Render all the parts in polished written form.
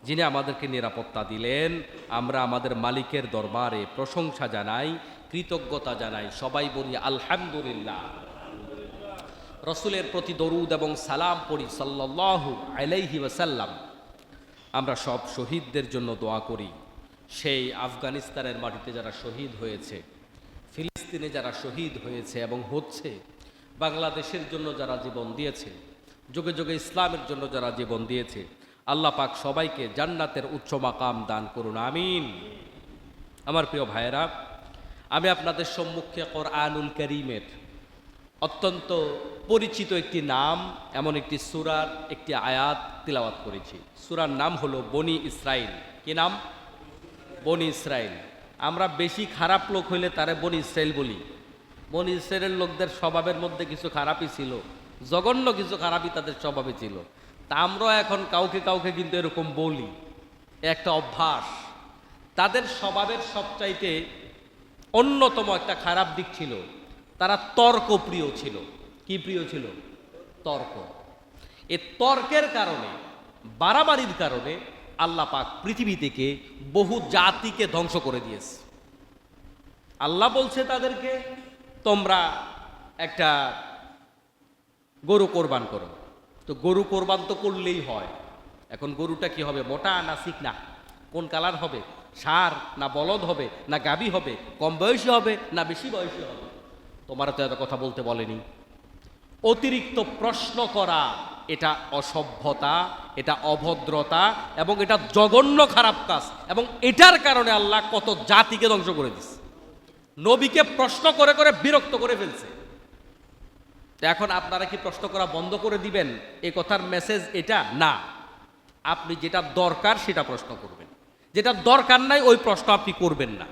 যিনি আমাদেরকে নিরাপত্তা দিলেন, আমরা আমাদের মালিকের দরবারে প্রশংসা জানাই, কৃতজ্ঞতা জানাই, সবাই বলি আলহামদুলিল্লাহ। রসুলের প্রতি দরুদ এবং সালাম পড়ি সাল্লাল্লাহু আলাইহি ওয়াসাল্লাম। আমরা সব শহীদদের জন্য দোয়া করি। সেই আফগানিস্তানের মাটিতে যারা শহীদ হয়েছে, ফিলিস্তিনে যারা শহীদ হয়েছে এবং হচ্ছে, বাংলাদেশের জন্য যারা জীবন দিয়েছে, যুগে যুগে ইসলামের জন্য যারা জীবন দিয়েছে, আল্লাহ পাক সবাইকে জান্নাতের উচ্চ মাকাম দান করুন, আমিন। আমার প্রিয় ভাইয়েরা, আমি আপনাদের সম্মুখে কোরআনুল কারীমের অত্যন্ত পরিচিত একটি নাম, এমন একটি সূরার একটি আয়াত তিলাওয়াত করেছি। সূরার নাম হলো বনি ইসরাইল। কি নাম? বনি ইসরাইল। আমরা বেশি খারাপ লোক হইলে তারে বনি ইসরাইল বলি। বনি ইসরাইলের লোকদের স্বভাবের মধ্যে কিছু খারাপই ছিল, জঘন্য কিছু খারাপই তাদের স্বভাবে ছিল। তা আমরা এখন কাউকে কাউকে কিন্তু এরকম বলি, একটা অভ্যাস। তাদের স্বভাবের সবচাইতে অন্যতম একটা খারাপ দিক ছিল, তারা তর্ক প্রিয় ছিল। কি প্রিয় ছিল? তর্ক। এই তর্কের কারণে, বাড়াবাড়ির কারণে আল্লাহ পাক পৃথিবী থেকে বহু জাতিকে ধ্বংস করে দিয়েছে। আল্লাহ বলছে তাদেরকে, তোমরা একটা গরু কোরবান করো। তো গরু কোরবান তো করলেই হয়। এখন গরুটা কি হবে? মোটা না চিকনা? কোন কালার হবে? ষাঁড় না বলদ হবে না গাভী হবে? কম বয়সী হবে না বেশি বয়সী হবে? তোমার তো এত কথা বলতে বলেনি। অতিরিক্ত প্রশ্ন করা এটা অসভ্যতা, এটা অভদ্রতা এবং এটা জঘন্য খারাপ কাজ, এবং এটার কারণে আল্লাহ কত জাতিকে ধ্বংস করে দিচ্ছে। নবীকে প্রশ্ন করে করে বিরক্ত করে ফেলছে। এখন আপনারা কি প্রশ্ন করা বন্ধ করে দিবেন? এই কথার মেসেজ এটা না। আপনি যেটা দরকার সেটা প্রশ্ন করবেন, যেটা দরকার নাই ওই প্রশ্ন আপনি করবেন না।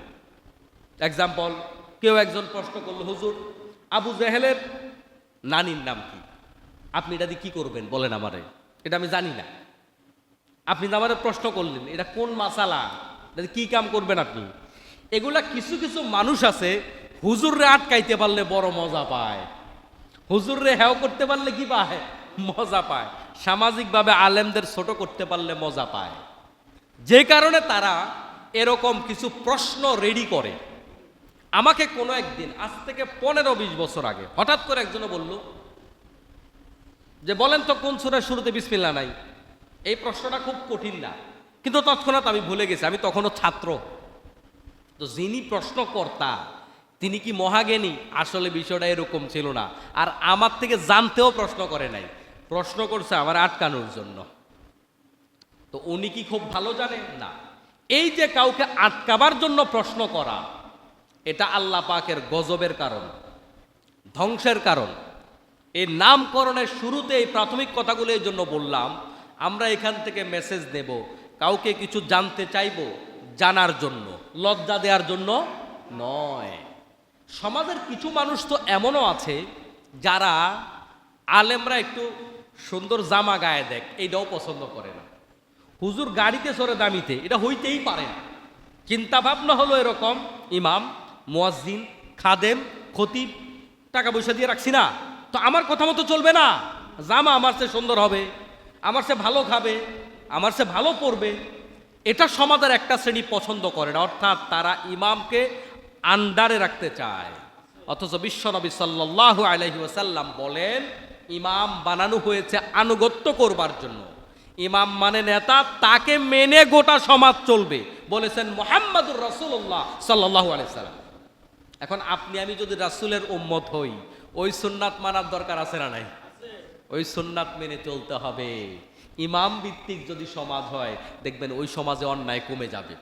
এক্সাম্পল, কেউ একজন প্রশ্ন করলো, হুজুর আবু জেহেলের নানির নাম কি? আপনি এটা দিয়ে কি করবেন বলেন আমারে? এটা আমি জানি না। আপনি আমারে প্রশ্ন করলেন, এটা কোন মাসালা, এটা কি কাম করবেন আপনি? এগুলা কিছু কিছু মানুষ আছে, হুজুররে আটকাইতে পারলে বড় মজা পায়, হুজুররে হেও করতে পারলে কি পায়? মজা পায়। সামাজিকভাবে আলেমদের ছোট করতে পারলে মজা পায়। যে কারণে তারা এরকম কিছু প্রশ্ন রেডি করে। আমাকে কোনো একদিন, আজ থেকে 15-20 বছর আগে, হঠাৎ করে একজনে বলল যে বলেন তো কোন সূরার শুরুতে বিসমিল্লাহ নাই? এই প্রশ্নটা খুব কঠিন না, কিন্তু তৎক্ষণাৎ আমি ভুলে গেছি, আমি তখনও ছাত্র। তো যিনি প্রশ্নকর্তা তিনি কি মহাজ্ঞানী? আসলে বিষয়টা এরকম ছিল না। আর আমার থেকে জানতেও প্রশ্ন করে নাই, প্রশ্ন করছে আমার আটকানোর জন্য। তো উনি কি খুব ভালো জানেন? না। এই যে কাউকে আটকাবার জন্য প্রশ্ন করা, এটা আল্লাহ পাকের গজবের কারণ, ধ্বংসের কারণ। এই নামকরণের শুরুতে এই প্রাথমিক কথাগুলো এই জন্য বললাম, আমরা এখান থেকে মেসেজ দেব, কাউকে কিছু জানতে চাইব জানার জন্য, লজ্জা দেওয়ার জন্য নয়। সমাজের কিছু মানুষ তো এমনও আছে যারা আলেমরা একটু সুন্দর জামা গায়ে দেখ এইটাও পছন্দ করে না। হুজুর গাড়িতে চড়ে দামিতে, এটা হইতেই পারে না। চিন্তা ভাবনা হলো এরকম, ইমাম, মুয়াজ্জিন, খাদেম, খতিব টাকা পয়সা দিয়ে রাখছি না, তো আমার কথা মতো চলবে না। জামা আমার চেয়ে সুন্দর হবে, আমার চেয়ে ভালো খাবে, আমার চেয়ে ভালো পড়বে, এটা সমাজের একটা শ্রেণী পছন্দ করে না। অর্থাৎ তারা ইমামকে আন্ডারে রাখতে চায়। অথচ বিশ্বনবী সাল্লাল্লাহু আলাইহি ওয়াসাল্লাম বলেন, ইমাম বানানো হয়েছে আনুগত্য করবার জন্য। ইমাম মানে নেতা, তাকে মেনে গোটা সমাজ চলবে, বলেছেন মুহাম্মাদুর রাসূলুল্লাহ সাল্লাল্লাহু আলাইহি ওয়াসাল্লাম। এখন আপনি আমি যদি রাসূলের উম্মত হই, ওই সুন্নাত মানার দরকার আছে না নাই? ওই সুন্নাত মেনে চলতে হবে। ইমাম ভিত্তিক যদি সমাজ হয়, দেখবেন ওই সমাজে অন্যায় কমে যাবে।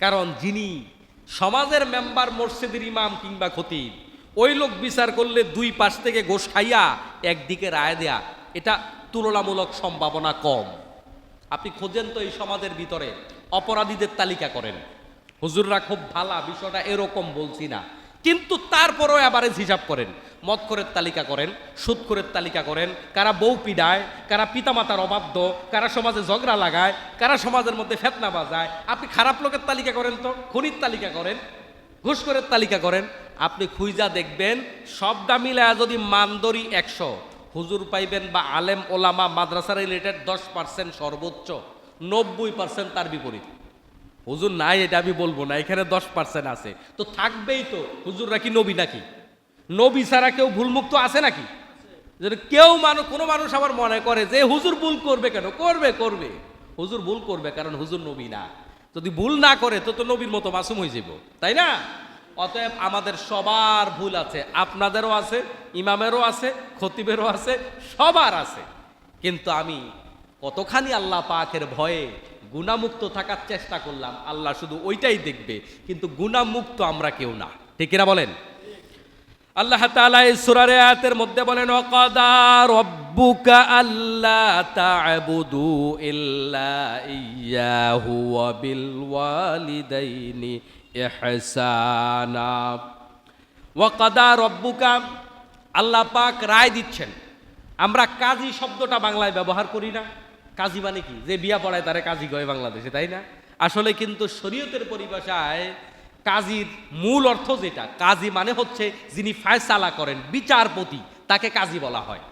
কারণ যিনি সমাজের মেম্বার, মসজিদের ইমাম কিংবা খতিব, ওই লোক বিচার করলে দুই পাশ থেকে গোশ খাইয়া একদিকে রায় দেয়া, এটা তুলনামূলক সম্ভাবনা কম। আপনি খোঁজেন তো এই সমাজের ভিতরে অপরাধীদের তালিকা করেন, হুজুররা খুব ভালা, বিষয়টা এরকম বলছি না, কিন্তু তারপরও অ্যাভারেজ হিসাব করেন, মদখোরের তালিকা করেন, সুদখোরের তালিকা করেন, কারা বউ পিডায়, কারা পিতামাতার অবাধ্য, কারা সমাজে ঝগড়া লাগায়, কারা সমাজের মধ্যে ফেতনা বাজায়। আপনি খারাপ লোকের তালিকা করেন, তো খুনির তালিকা করেন, ঘুষখোরের তালিকা করেন, আপনি খুঁজা দেখবেন সবটা মিলায় যদি মানদরি 100, হুজুর পাইবেন বা আলেম ওলামা মাদ্রাসা রিলেটেড 10% সর্বোচ্চ, 90% তার বিপরীত। হুজুর নাই এটা আমি বলবো না, এখানে 10% আছে, তো থাকবেই তো। হুজুররা কি নবী নাকি? নবী ছাড়া কেউ ভুলমুক্ত আছে নাকি? কেউ কোনো মানুষ আবার মনে করে যে হুজুর ভুল করবে কেন? করবে হুজুর ভুল করবে, কারণ হুজুর নবী না। যদি ভুল না করে তো নবীর মতো মাসুম হয়ে যাব, তাই না? অতএব আমাদের সবার ভুল আছে, আপনাদেরও আছে, ইমামেরও আছে, খতিবেরও আছে, সবার আছে। কিন্তু আমি কতখানি আল্লাহ পাকের ভয়ে গুনাহমুক্ত থাকার চেষ্টা করলাম, আল্লাহ শুধু ওইটাই দেখবে, কিন্তু গুনাহমুক্ত আমরা কেউ না, ঠিক কিনা বলেন? আল্লাহ তাআলা এই সূরার আয়াতের মধ্যে বলেন, ওয়াকাদা রাব্বুকা আল্লা তা'বুদু ইল্লা ইয়্যাহু ওয়া বিল ওয়ালিদাইনি ইহসানা। ওয়াকাদা রাব্বুকা, আল্লাহ পাক রায় দিচ্ছেন। আমরা কাজী শব্দটা বাংলায় ব্যবহার করি না। কাজী মানে কি? যে বিয়া পড়ায় তারে কাজী কয় বাংলাদেশে, তাই না? আসলে কিন্তু শরীয়তের পরিভাষায় কাজীর মূল অর্থ যেটা, কাজী মানে হচ্ছে যিনি ফায়সালা করেন, বিচারপতি, তাকে কাজী বলা হয়।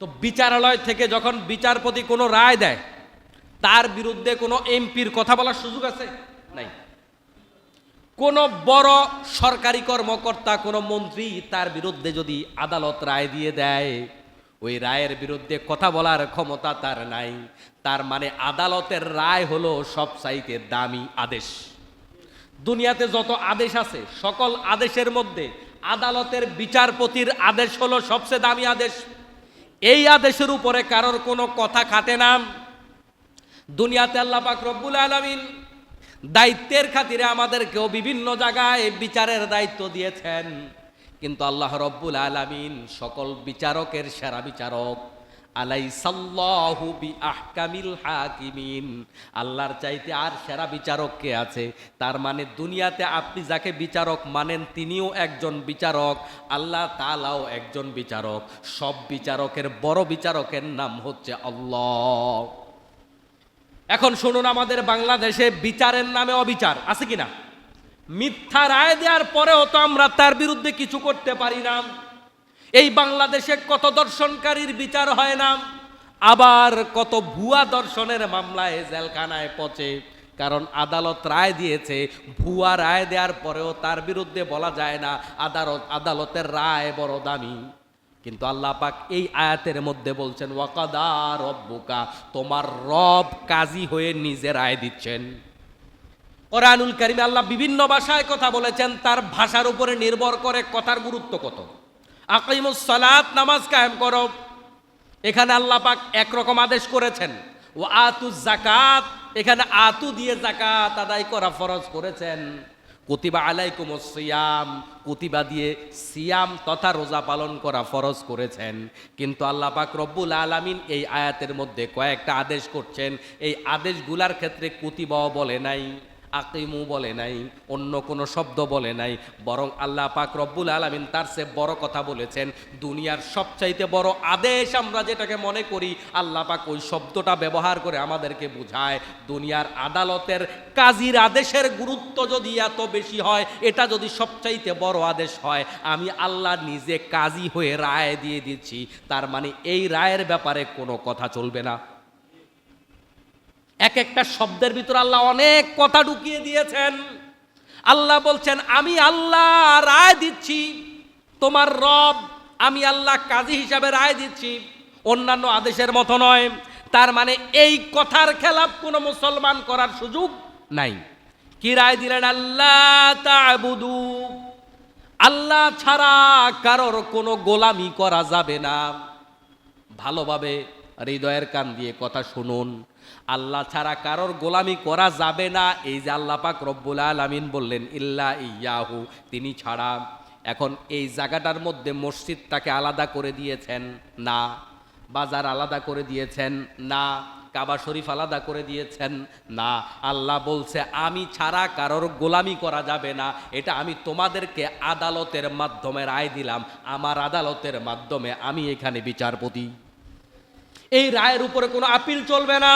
তো বিচারালয় থেকে যখন বিচারপতি কোনো রায় দেয়, তার বিরুদ্ধে কোনো এমপির কথা বলার সুযোগ আছে? নাই। কোনো বড় সরকারি কর্মকর্তা, কোনো মন্ত্রী, তার বিরুদ্ধে যদি আদালত রায় দিয়ে দেয়, ওই রায়ের বিরুদ্ধে কথা বলার ক্ষমতা তার নাই। তার মানে আদালতের রায় হলো সবচাইতে দামি আদেশ। দুনিয়াতে যত আদেশ আছে, সকল আদেশের মধ্যে আদালতের বিচারপতির আদেশ হলো সবচেয়ে দামি আদেশ। এই আদেশের উপরে কারোর কোনো কথা খাটে না। দুনিয়াতে আল্লাহ পাক রব্বুল আলামিন দায়িত্বের খাতিরে আমাদেরকেও বিভিন্ন জায়গায় বিচারের দায়িত্ব দিয়েছেন, কিন্তু আল্লাহ রব্বুল আলামিন সকল বিচারকের সেরা বিচারক। আলাইসাল্লাহু বিআহকামিল হাকিমিন, আল্লাহর চাইতে আর সেরা বিচারক কে আছে? তার মানে দুনিয়াতে আপনি যাকে বিচারক মানেন তিনিও একজন বিচারক, আল্লাহ তাআলাও একজন বিচারক। সব বিচারকের বড় বিচারকের নাম হচ্ছে আল্লাহ। এখন শুনুন, আমাদের বাংলাদেশে বিচারের নামে অবিচার আছে কিনা? মিথ্যা রায় দেওয়ার পরেও তো আমরা তার বিরুদ্ধে কিছু করতে পারি না। এই বাংলাদেশে কত দর্শনকারীর বিচার হয় না, আবার কত ভুয়া দর্শনের মামলায় জেলখানায় পচে, কারণ আদালত রায় দিয়েছে। ভুয়া রায় দেওয়ার পরেও তার বিরুদ্ধে বলা যায় না, আদালতের রায় বড় দামি। কিন্তু আল্লাহ পাক এই আয়াতের মধ্যে বলছেন, ওয়াকাদা রব্বুকা, তোমার রব কাজী হয়ে নিজে রায় দিচ্ছেন। কোরআনুল কারীমে আল্লাহ বিভিন্ন ভাষায় কথা বলেছেন, তার ভাষার উপরে নির্ভর করে কথার গুরুত্ব কত। আকিমুস সালাত, নামাজ কায়েম করো, এখানে আল্লাহ পাক একরকম আদেশ করেছেন। ও আতুজ যাকাত, এখানে আতু দিয়ে যাকাত আদায় করা ফরজ করেছেন। কুতিবা আলাইকুমুস সিয়াম, কুতিবা দিয়ে সিয়াম তথা রোজা পালন করা ফরজ করেছেন। কিন্তু আল্লাহ পাক রব্বুল আলামিন এই আয়াতের মধ্যে কয়েকটা আদেশ করছেন। এই আদেশগুলার ক্ষেত্রে কুতিবাও বলে নাই, আকিমু বলে নাই, অন্য কোনো শব্দ বলে নাই, বরং আল্লাহ পাক রব্বুল আলামিন তার চেয়ে বড় কথা বলেছেন। দুনিয়ার সবচাইতে বড় আদেশ আমরা যেটাকে মনে করি, আল্লাহ পাক ওই শব্দটা ব্যবহার করে আমাদেরকে বোঝায়। দুনিয়ার আদালতের কাজীর আদেশের গুরুত্ব যদি এত বেশি হয়, এটা যদি সবচাইতে বড় আদেশ হয়, আমি আল্লাহ নিজে কাজী হয়ে রায় দিয়ে দিচ্ছি, তার মানে এই রায়ের ব্যাপারে কোনো কথা চলবে না। এক একটা শব্দের ভিতর আল্লাহ অনেক কথা ঢুকিয়ে দিয়েছেন। আল্লাহ বলছেন, আমি আল্লাহ রায় দিচ্ছি, তোমার রব আমি আল্লাহ কাজী হিসাবে রায় দিচ্ছি, অন্যান্য আদেশের মতো নয়। তার মানে এই কথার খেলাফ কোনো মুসলমান করার সুযোগ নাই। কি রায় দিলেন? আল্লাহ তা'বুদু, আল্লাহ ছাড়া কারোর কোনো গোলামি করা যাবে না। ভালোভাবে হৃদয়ের কান দিয়ে কথা শুনুন, আল্লাহ ছাড়া কারোর গোলামি করা যাবে না। এই যে আল্লাহ পাক রব্বুল আলামিন বললেন ইল্লা ইয়াহু, তিনি ছাড়া। এখন এই জায়গাটার মধ্যে মসজিদটাকে আলাদা করে দিয়েছেন না, বাজার আলাদা করে দিয়েছেন না, কাবা শরীফ আলাদা করে দিয়েছেন না। আল্লাহ বলছে আমি ছাড়া কারোর গোলামি করা যাবে না। এটা আমি তোমাদেরকে আদালতের মাধ্যমে রায় দিলাম, আমার আদালতের মাধ্যমে আমি এখানে বিচারপতি। এই রায়ের উপরে কোনো আপিল চলবে না।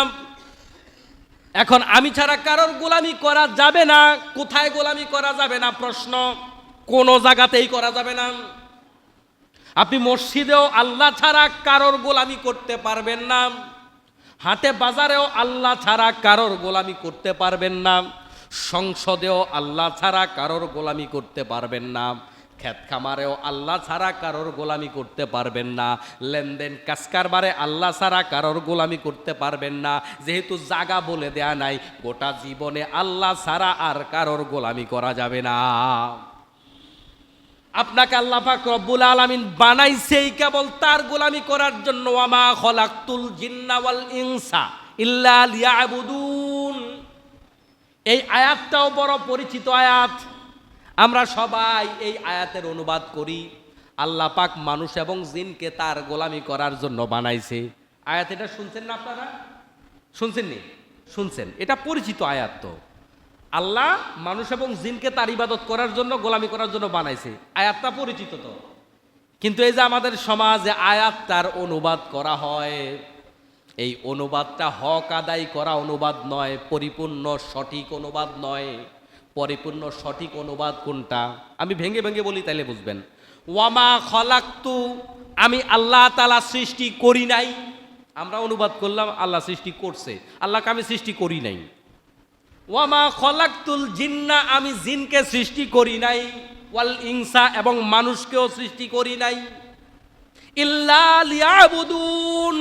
এখন আমি ছাড়া কারোর গোলামি করা যাবে না। কোথায় গোলামি করা যাবে না? প্রশ্ন, কোনো জায়গাতেই করা যাবে না। আপনি মসজিদেও আল্লাহ ছাড়া কারোর গোলামি করতে পারবেন না। হাটে বাজারেও আল্লাহ ছাড়া কারোর গোলামি করতে পারবেন না, সংসদেও আল্লাহ ছাড়া কারোর গোলামি করতে পারবেন না, ক্ষেত খামারেও আল্লাহ ছাড়া কারোর গোলামি করতে পারবেন না, লেনদেন কাজকারবারে আল্লাহ ছাড়া কারোর গোলামি করতে পারবেন না। যেহেতু জাগা বলে দেয়া নাই, গোটা জীবনে আল্লাহ ছাড়া আর কারোর গোলামি করা যাবে না। আপনাকে আল্লাহ পাক রব্বুল আলামিন বানাইছেই কেবল তার গোলামি করার জন্য। ওয়ামা খলাকতুল জিন্না ওয়াল ইনসা ইল্লা লিয়াবুদুন। এই আয়াতটাও বড় পরিচিত আয়াত, আমরা সবাই এই আয়াতের অনুবাদ করি। আল্লাহ পাক মানুষ এবং জিনকে তার গোলামি করার জন্য বানাইছে। আয়াত এটা শুনছেন না আপনারা? শুনছেন নি? শুনছেন, এটা পরিচিত আয়াত। তো আল্লাহ মানুষ এবং জিনকে তার ইবাদত করার জন্য, গোলামি করার জন্য বানাইছে, আয়াতটা পরিচিত। তো কিন্তু এই যে আমাদের সমাজে আয়াতটার অনুবাদ করা হয়, এই অনুবাদটা হক আদায় করা অনুবাদ নয়, পরিপূর্ণ সঠিক অনুবাদ নয়। পরিপূর্ণ সঠিক অনুবাদ কোনটা আমি ভেঙে ভেঙে বলি, তাইলে বুঝবেন। ওয়ামা খলাকতু, আমি আল্লাহ তাআলা সৃষ্টি করি নাই। আমরা অনুবাদ করলাম আল্লাহ সৃষ্টি করছে, আল্লাহকে আমি সৃষ্টি করি নাই। ওয়ামা খলাকতুল জিন্না, আমি জিনকে সৃষ্টি করি নাই, ওয়াল ইনসা, এবং মানুষকেও সৃষ্টি করি নাই, ইল্লা লিয়াবুদুন।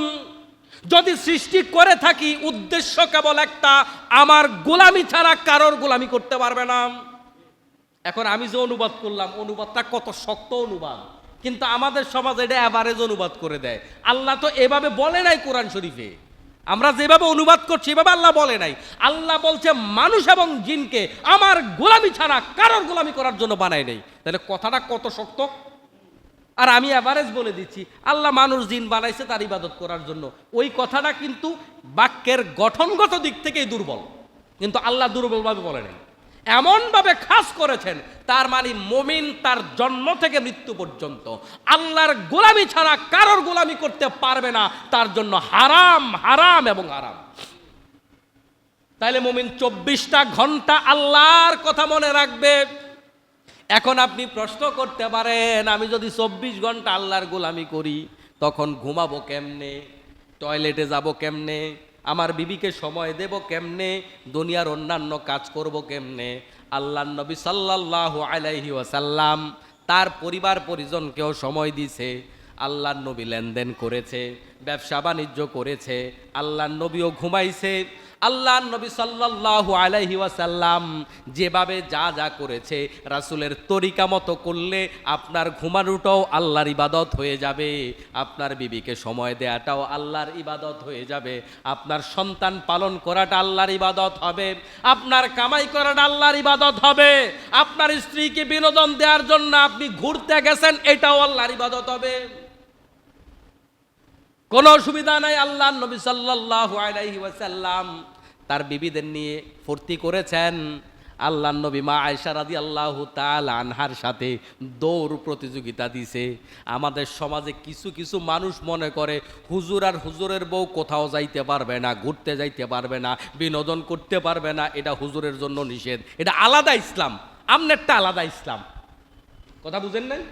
যদি সৃষ্টি করে থাকি উদ্দেশ্য কেবল একটা, আমার গোলামি ছাড়া কারোর গোলামি করতে পারবে না। এখন আমি যে অনুবাদ করলাম, অনুবাদটা কত শক্ত অনুবাদ, কিন্তু আমাদের সমাজ এটা এভারেজ অনুবাদ করে দেয়। আল্লাহ তো এভাবে বলে নাই কোরআন শরীফে। আমরা যেভাবে অনুবাদ করছি এভাবে আল্লাহ বলে নাই। আল্লাহ বলছে মানুষ এবং জিনকে আমার গোলামি ছাড়া কারোর গোলামি করার জন্য বানায় নাই। তাহলে কথাটা কত শক্ত। আর আমি এভারেজ বলে দিচ্ছি আল্লাহ মানুষ জিন বানাইছে তার ইবাদত করার জন্য। ওই কথাটা কিন্তু বাক্যের গঠনগত দিক থেকেই দুর্বল, কিন্তু আল্লাহ দুর্বলভাবে বলে নাই, এমনভাবে খাস করেছেন। তার মানে মুমিন তার জন্ম থেকে মৃত্যু পর্যন্ত আল্লাহর গোলামি ছাড়া কারোর গোলামি করতে পারবে না, তার জন্য হারাম, হারাম এবং হারাম। তাইলে মুমিন 24টা ঘন্টা আল্লাহর কথা মনে রাখবে। এখন আপনি প্রশ্ন করতে পারেন, আমি যদি 24 ঘন্টা আল্লাহর গোলামি করি তখন ঘুমাবো কেমনে, টয়লেটে যাব কেমনে, আমার বিবিকে সময় দেব কেমনে, দুনিয়ার অন্যান্য কাজ করব কেমনে? আল্লাহর নবী সাল্লাল্লাহু আলাইহি ওয়াসাল্লাম তার পরিবার পরিজনকেও সময় দিছে। আল্লাহর নবী লেনদেন করেছে, ব্যবসা বাণিজ্য করেছে, আল্লাহর নবীও ঘুমাইছে। আল্লাহর নবী সাল্লাল্লাহু আলাইহি ওয়াসাল্লাম যেভাবে যা যা করেছে রাসূলের তরিকা মতো করলে আপনার ঘুমানোটাও আল্লাহর ইবাদত হয়ে যাবে, আপনার বিবিকে সময় দেওয়াটাও আল্লাহর ইবাদত হয়ে যাবে, আপনার সন্তান পালন করাটা আল্লাহর ইবাদত হবে, আপনার কামাই করাটা আল্লাহর ইবাদত হবে, আপনার স্ত্রীকে বিনোদন দেওয়ার জন্য আপনি ঘুরতে গেছেন এটাও আল্লাহর ইবাদত হবে। কোনো অসুবিধা নাই। আল্লাহর নবী সাল্লাল্লাহু আলাইহি ওয়াসাল্লাম তার বিবিদের নিয়ে ফুর্তি করেছেন। আল্লাহর নবী মা আয়েশা রাদিয়াল্লাহু তাআলা আনহার সাথে দৌড় প্রতিযোগিতা দিছে। আমাদের সমাজে কিছু কিছু মানুষ মনে করে হুজুর আর হুজুরের বউ কোথাও যাইতে পারবে না, ঘুরতে যাইতে পারবে না, বিনোদন করতে পারবে না, এটা হুজুরের জন্য নিষেধ, এটা আলাদা ইসলাম, আমনেরটা আলাদা ইসলাম। কথা বুঝেন নাই?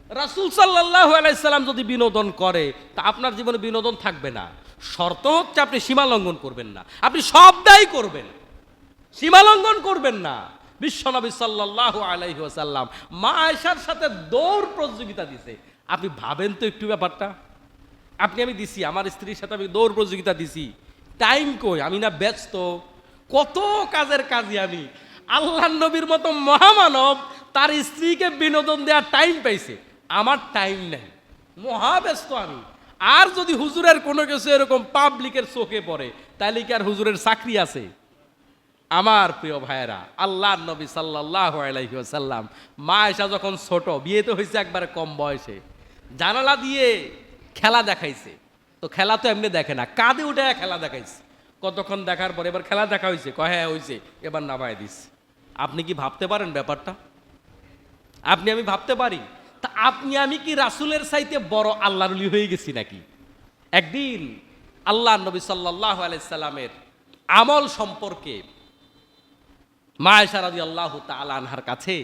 রাসূল সাল্লাল্লাহু আলাইহি সাল্লাম যদি বিনোদন করে তা আপনার জীবনে বিনোদন থাকবে না। শর্ত হচ্ছে আপনি সীমা লঙ্ঘন করবেন না, আপনি সব দায়ী করবেন, সীমা লঙ্ঘন করবেন না। বিশ্বনবী সাল্লাল্লাহু আলাইহি ওয়াসাল্লাম মা আয়েশার সাথে দৌড় প্রতিযোগিতা দিছে। আপনি ভাবেন তো একটু ব্যাপারটা। আমি দিছি, আমার স্ত্রীর সাথে আমি দৌড় প্রতিযোগিতা দিছি, টাইম কই, আমি না ব্যস্ত, কত কাজের কাজী আমি। আল্লাহর নবীর মতো মহামানব তার স্ত্রীকে বিনোদন দেওয়ার টাইম পাইছে, আমার টাইম নেই, মহাব্যস্ত আমি। আর যদি হুজুরের কোনো কিছু এরকম পাবলিকের চোখে পড়ে তাহলে কি আর হুজুরের চাকরি আছে? আমার প্রিয় ভাইয়েরা, আল্লাহর নবী সাল্লাল্লাহু আলাইহি ওয়াসাল্লাম মা আয়েশা যখন ছোট, বিয়ে তো হয়েছে একবারে কম বয়সে, জানালা দিয়ে খেলা দেখাইছে। তো খেলা তো এমনি দেখে না, কাঁধে উঠে খেলা দেখাইছে। কতক্ষণ দেখার পর এবার খেলা দেখা হয়েছে, কয় হ্যাঁ হয়েছে, এবার নামায় দিস। আপনি কি ভাবতে পারেন ব্যাপারটা? আমি ভাবতে পারি? তা আমি কি রাসূলের চাইতে বড় আল্লাহর ওলি হয়ে গেছি নাকি? একদিন আল্লাহর নবী সাল্লাল্লাহু আলাইহি সাল্লামের আমল সম্পর্কে মা আয়েশা রাদিয়াল্লাহু তাআলা আনহার কাছে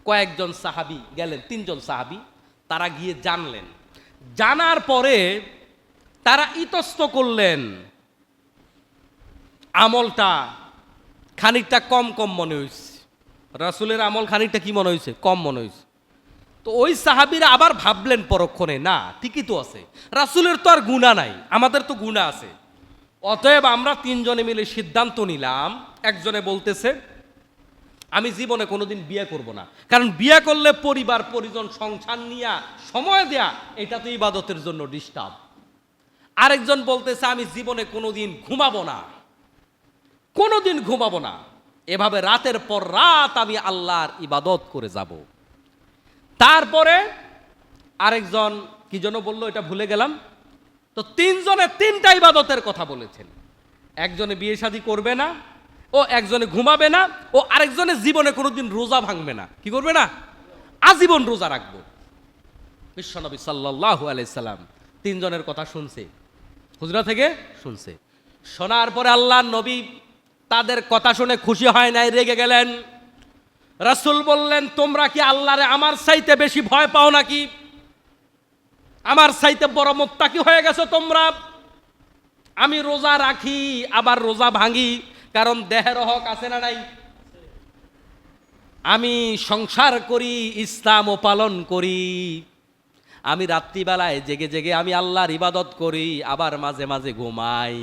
কয়েকজন সাহাবী গেলেন, 3 জন সাহাবী। তারা গিয়ে জানলেন, জানার পরে তারা ইতস্ত করলেন আমলটা খানিকটা কম কম মনে হয়েছে, রাসূলের আমল খানিকটা কি মনে হয়েছে, কম মনে হয়েছে। তো ওই সাহাবীরা আবার ভাবলেন পরক্ষণে, না ঠিকই তো আছে, রাসূলের তো আর গুনাহ নাই, আমাদের তো গুনাহ আছে। অতএব আমরা তিনজনে মিলে সিদ্ধান্ত নিলাম, একজনে বলতেছে আমি জীবনে কোনোদিন বিয়ে করব না, কারণ বিয়ে করলে পরিবার পরিজন সংসার নিয়ে সময় দেয়া এটা তো ইবাদতের জন্য ডিস্টার্ব। আরেকজন বলতেছে আমি জীবনে কোনোদিন ঘুমাবো না, কোনোদিন ঘুমাবো না, এভাবে রাতের পর রাত আমি আল্লাহর ইবাদত করে যাব। তারপরে আরেকজন কি যেন বললো, এটা ভুলে গেলাম। তো তিনজনে তিনটা ইবাদতের কথা বলেছেন। একজনে বিয়ে শাদী করবে না, ও একজনে ঘুমাবে না, ও আরেকজনে জীবনে কোনোদিন রোজা ভাঙবে না। কি করবে না? আজীবন রোজা রাখবো। বিশ্বনবী সাল্লাল্লাহু আলাইহি সাল্লাম তিনজনের কথা শুনছে, হুজরা থেকে শুনছে। শোনার পরে আল্লাহর নবী তাদের কথা শুনে খুশি হয় নাই, রেগে গেলেন। রাসূল বললেন তোমরা কি আল্লাহরে আমার চাইতে বেশি ভয় পাও নাকি? আমার চাইতে বড় মুত্তাকি হয়ে গেছো তোমরা? আমি রোজা রাখি আবার রোজা ভাঙি, কারণ দেহের হক আছে না নাই? আমি সংসার করি, ইসলামও পালন করি, আমি রাত্রিবেলায় জেগে জেগে আমি আল্লাহর ইবাদত করি, আবার মাঝে মাঝে ঘুমাই।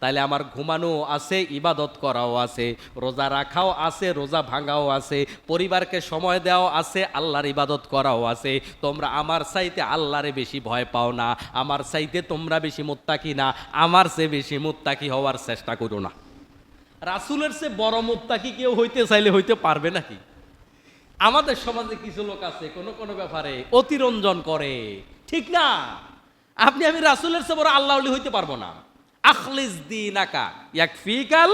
তাইলে আমার ঘুমানো আছে, ইবাদত করাও আছে, রোজা রাখাও আছে, রোজা ভাঙাও আছে, পরিবারকে সময় দেওয়াও আছে, আল্লাহর ইবাদত করাও আছে। তোমরা আমার চাইতে আল্লাহরে বেশি ভয় পাও না, আমার চাইতে তোমরা বেশি মুত্তাকি না, আমার চেয়ে বেশি মুত্তাকি হওয়ার চেষ্টা করো না। রাসূলের চেয়ে বড় মুত্তাকি কেউ হইতে চাইলে হইতে পারবে নাকি? আমাদের সমাজে কিছু লোক আছে কোন কোন ব্যাপারে অতিরঞ্জন করে, ঠিক না? আপনি আমি রাসূলের চেয়ে বড় আল্লাহ ওলি হইতে পারবো না। আখলিস দীনাকা ইয়াকফিকাল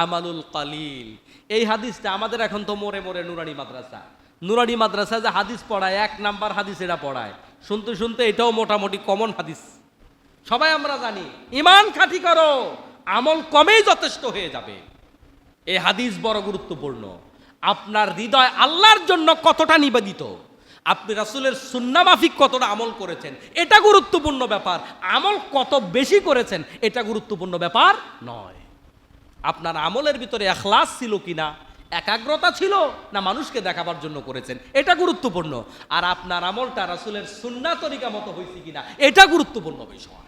আমালুল কালিল, এই হাদিসটা আমাদের এখন তো মোড়ে মোড়ে নুরানি মাদ্রাসা, নুরানি মাদ্রাসা যে হাদিস পড়ায়, 1 নাম্বার হাদিস এটা পড়ায়, শুনতে শুনতে এটাও মোটামুটি কমন হাদিস, সবাই আমরা জানি। ঈমান খাঁটি করো, আমল কমেই যথেষ্ট হয়ে যাবে। এই হাদিস বড় গুরুত্বপূর্ণ। আপনার হৃদয় আল্লাহর জন্য কতটা নিবেদিত, আপনি রাসূলের সুন্নাহ মাফিক কতটা আমল করেছেন, এটা গুরুত্বপূর্ণ ব্যাপার। আমল কত বেশি করেছেন এটা গুরুত্বপূর্ণ ব্যাপার নয়। আপনার আমলের ভিতরে ইখলাস ছিল কিনা, একাগ্রতা ছিল না মানুষকে দেখাবার জন্য করেছেন, এটা গুরুত্বপূর্ণ। আর আপনার আমলটা রাসূলের সুন্নাহ তরিকা মতো হয়েছে কিনা, এটা গুরুত্বপূর্ণ বিষয়।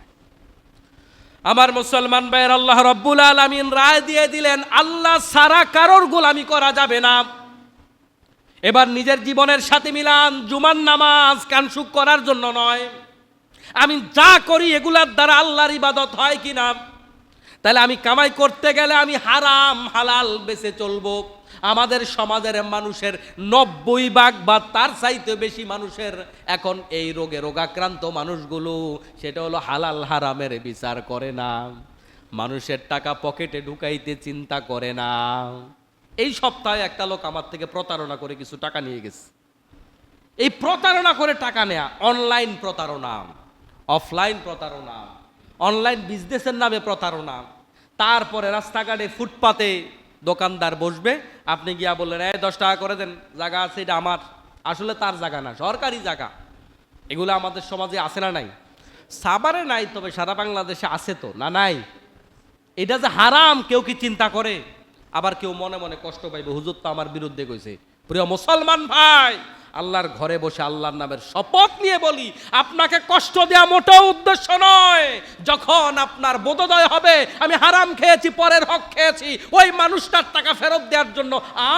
আমার মুসলমান ভাইয়ের, আল্লাহ রাব্বুল আলামিন রায় দিয়ে দিলেন আল্লাহ ছাড়া কারোর গোলামি করা যাবে না। এবার নিজের জীবনের সাথে মিলান, জুমার নামাজ কানসুক করার জন্য নয়, আমি যা করি এগুলার দ্বারা আল্লাহর ইবাদত হয় কিনা। তাহলে আমি কামাই করতে গেলে আমি হারাম হালাল বেঁচে চলবো। আমাদের সমাজের মানুষের 90% বা তার চাইতে বেশি মানুষের এখন এই রোগে রোগাক্রান্ত মানুষগুলো, সেটা হলো হালাল হারামের বিচার করে না, মানুষের টাকা পকেটে ঢুকাইতে চিন্তা করে না। এই সপ্তাহে একটা লোক আমার থেকে প্রতারণা করে কিছু টাকা নিয়ে গেছে। এই প্রতারণা করে টাকা নেয়া, অনলাইন প্রতারণা, অফলাইন প্রতারণা, অনলাইন বিজনেসের নামে প্রতারণা। তারপরে রাস্তাঘাটে ফুটপাতে দোকানদার বসবে, আপনি গিয়া বললেন এই 10 টাকা করে দেন, জায়গা আছে এটা আমার, আসলে তার জায়গা না, সরকারি জায়গা। এগুলো আমাদের সমাজে আছে না নাই? সাভারে নাই, তবে সারা বাংলাদেশে আছে তো, না নাই? এটা যে হারাম কেউ কি চিন্তা করে? আবার কেউ মনে মনে কষ্ট পাইবে, হুজুর তো আমার বিরুদ্ধে কইছে। প্রিয় মুসলমান ভাই, আল্লাহর ঘরে বসে আল্লাহর নামের শপথ নিয়ে বলি, আপনাকে কষ্ট দেওয়া মোটেও উদ্দেশ্য নয়। যখন আপনার বোধোদয় হবে আমি হারাম খেয়েছি, পরের হক খেয়েছি, ওই মানুষটার টাকা ফেরত দেওয়ার জন্য